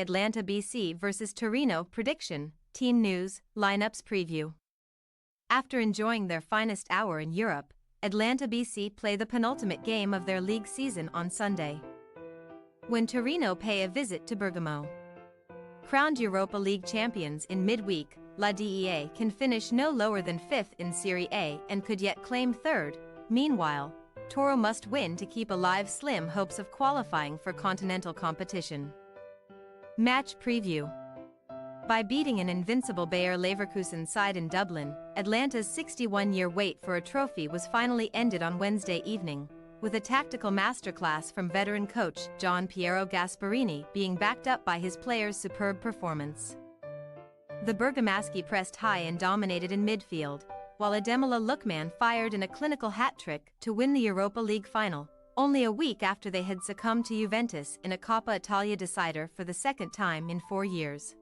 Atalanta BC vs Torino prediction, team news, lineups preview. After enjoying their finest hour in Europe, Atalanta BC play the penultimate game of their league season on Sunday, when Torino pay a visit to Bergamo. Crowned Europa League champions in midweek, La DEA can finish no lower than 5th in Serie A and could yet claim 3rd. Meanwhile, Toro must win to keep alive slim hopes of qualifying for continental competition. Match preview. By beating an invincible Bayer Leverkusen side in Dublin, Atlanta's 61-year wait for a trophy was finally ended on Wednesday evening, with a tactical masterclass from veteran coach Gian Piero Gasperini being backed up by his players' superb performance. The Bergamaschi pressed high and dominated in midfield, while Ademola Lookman fired in a clinical hat-trick to win the Europa League final, only a week after they had succumbed to Juventus in a Coppa Italia decider for the second time in 4 years.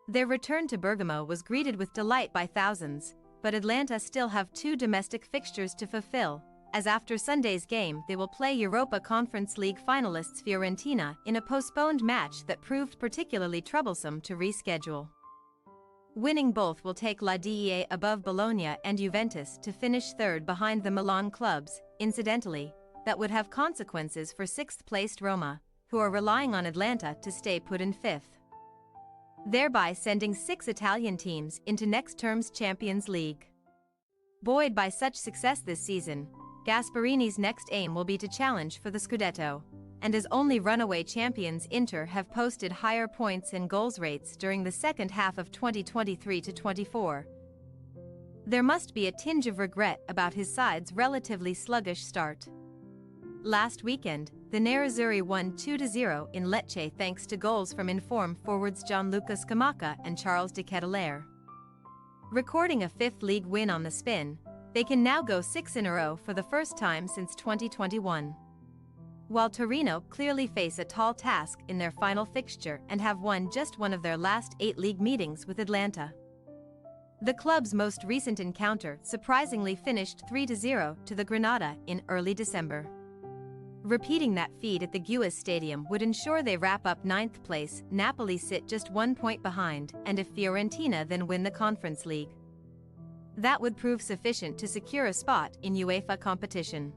Their return to Bergamo was greeted with delight by thousands, but Atalanta still have 2 domestic fixtures to fulfill, as after Sunday's game they will play Europa Conference League finalists Fiorentina in a postponed match that proved particularly troublesome to reschedule. Winning both will take La DEA above Bologna and Juventus to finish 3rd behind the Milan clubs. Incidentally, that would have consequences for 6th-placed Roma, who are relying on Atalanta to stay put in 5th, thereby sending 6 Italian teams into next term's Champions League. Buoyed by such success this season, Gasperini's next aim will be to challenge for the Scudetto, and as only runaway champions Inter have posted higher points and goals rates during the second half of 2023-24. There must be a tinge of regret about his side's relatively sluggish start. Last weekend, the Nerazzurri won 2-0 in Lecce thanks to goals from informed forwards Gianluca Scamacca and Charles de Ketelaere. Recording a 5th league win on the spin, they can now go 6 in a row for the first time since 2021. While Torino clearly face a tall task in their final fixture and have won just one of their last 8 league meetings with Atalanta. The club's most recent encounter surprisingly finished 3-0 to the Granada in early December. Repeating that feat at the Guis Stadium would ensure they wrap up 9th place. Napoli sit just 1 point behind, and if Fiorentina then win the Conference League, that would prove sufficient to secure a spot in UEFA competition.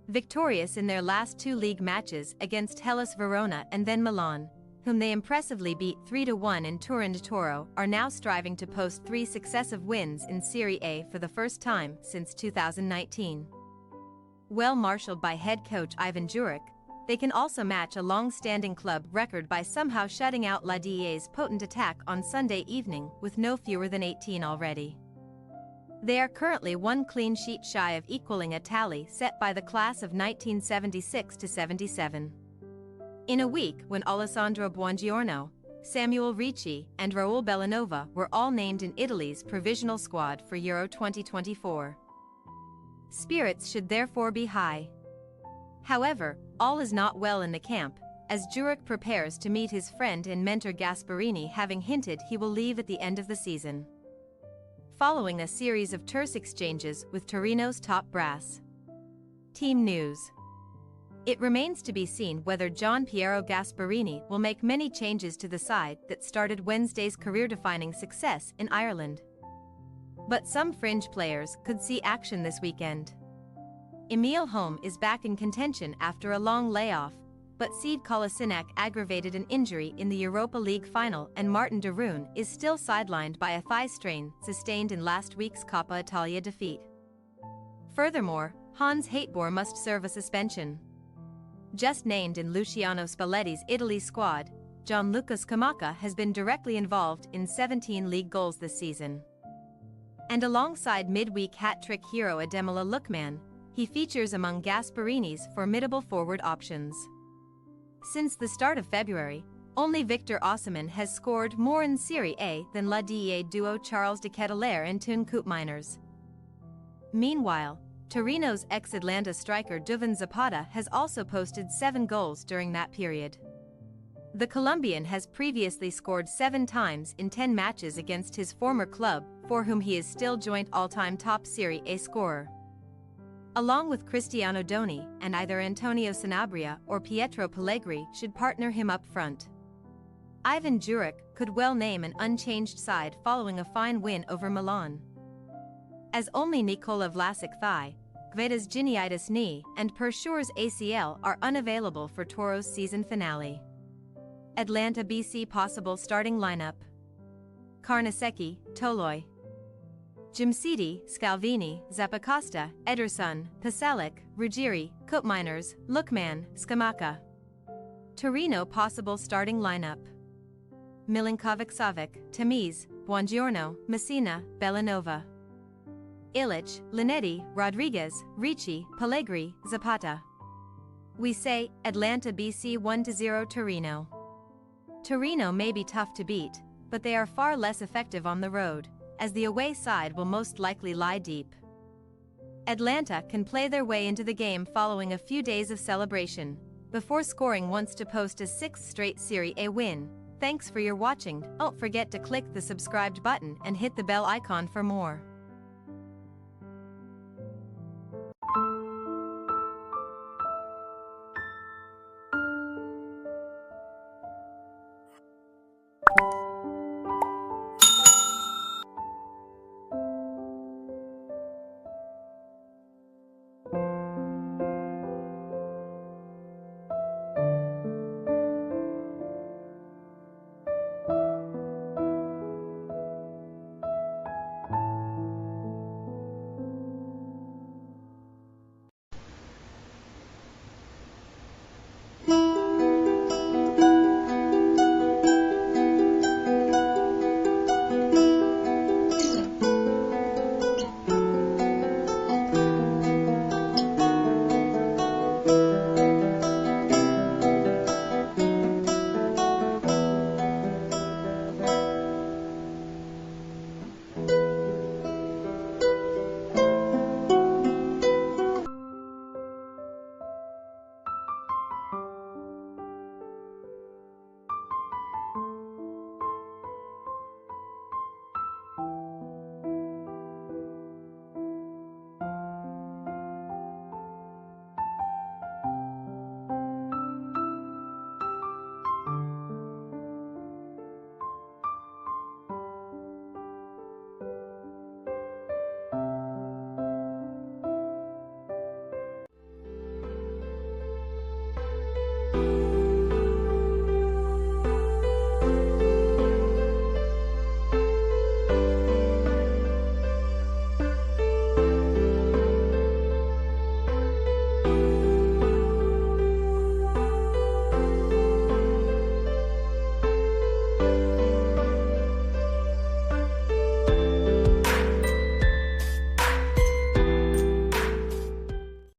Victorious in their last 2 league matches against Hellas Verona and then Milan, whom they impressively beat 3-1 in Turin de Toro, are now striving to post 3 successive wins in Serie A for the first time since 2019. Well marshaled by head coach Ivan Juric, they can also match a long-standing club record by somehow shutting out La DEA's potent attack on Sunday evening with no fewer than 18 already. They are currently 1 clean sheet shy of equaling a tally set by the class of 1976-77. In a week when Alessandro Buongiorno, Samuel Ricci, and Raul Bellanova were all named in Italy's provisional squad for Euro 2024. Spirits should therefore be high. However, all is not well in the camp, as Juric prepares to meet his friend and mentor Gasperini, having hinted he will leave at the end of the season, following a series of terse exchanges with Torino's top brass. Team news. It remains to be seen whether Gian Piero Gasperini will make many changes to the side that started Wednesday's career-defining success in Ireland. But some fringe players could see action this weekend. Emil Holm is back in contention after a long layoff, but Sead Kolasinac aggravated an injury in the Europa League final, and Martin de Roon is still sidelined by a thigh strain sustained in last week's Coppa Italia defeat. Furthermore, Hans Haetboer must serve a suspension. Just named in Luciano Spalletti's Italy squad, Gianluca Scamacca has been directly involved in 17 league goals this season. And alongside midweek hat-trick hero Ademola Lookman, he features among Gasperini's formidable forward options. Since the start of February, only Victor Osimhen has scored more in Serie A than La DEA duo Charles de Ketelaere and Toon Koopmeiners. Meanwhile, Torino's ex-Atalanta striker Duvan Zapata has also posted 7 goals during that period. The Colombian has previously scored 7 times in 10 matches against his former club, for whom he is still joint all-time top Serie A scorer, along with Cristiano Doni, and either Antonio Sanabria or Pietro Pellegrini should partner him up front. Ivan Juric could well name an unchanged side following a fine win over Milan. As only Nikola Vlasic thigh, Gveda's gingivitis knee, and Pershure's ACL are unavailable for Toro's season finale. Atalanta BC possible starting lineup: Carnesecchi, Toloi, Jimsiti, Scalvini, Zappacosta, Ederson, Pasalic, Ruggieri, Koopmeiners, Lookman, Scamacca. Torino possible starting lineup: Milinkovic-Savic, Tamiz, Buongiorno, Messina, Bellanova, Ilic, Linetti, Rodriguez, Ricci, Pellegrini, Zapata. We say, Atalanta BC 1-0 Torino. Torino may be tough to beat, but they are far less effective on the road, as the away side will most likely lie deep. Atalanta can play their way into the game following a few days of celebration, before scoring once to post a 6th straight Serie A win. Thanks for your watching. Don't forget to click the subscribed button and hit the bell icon for more.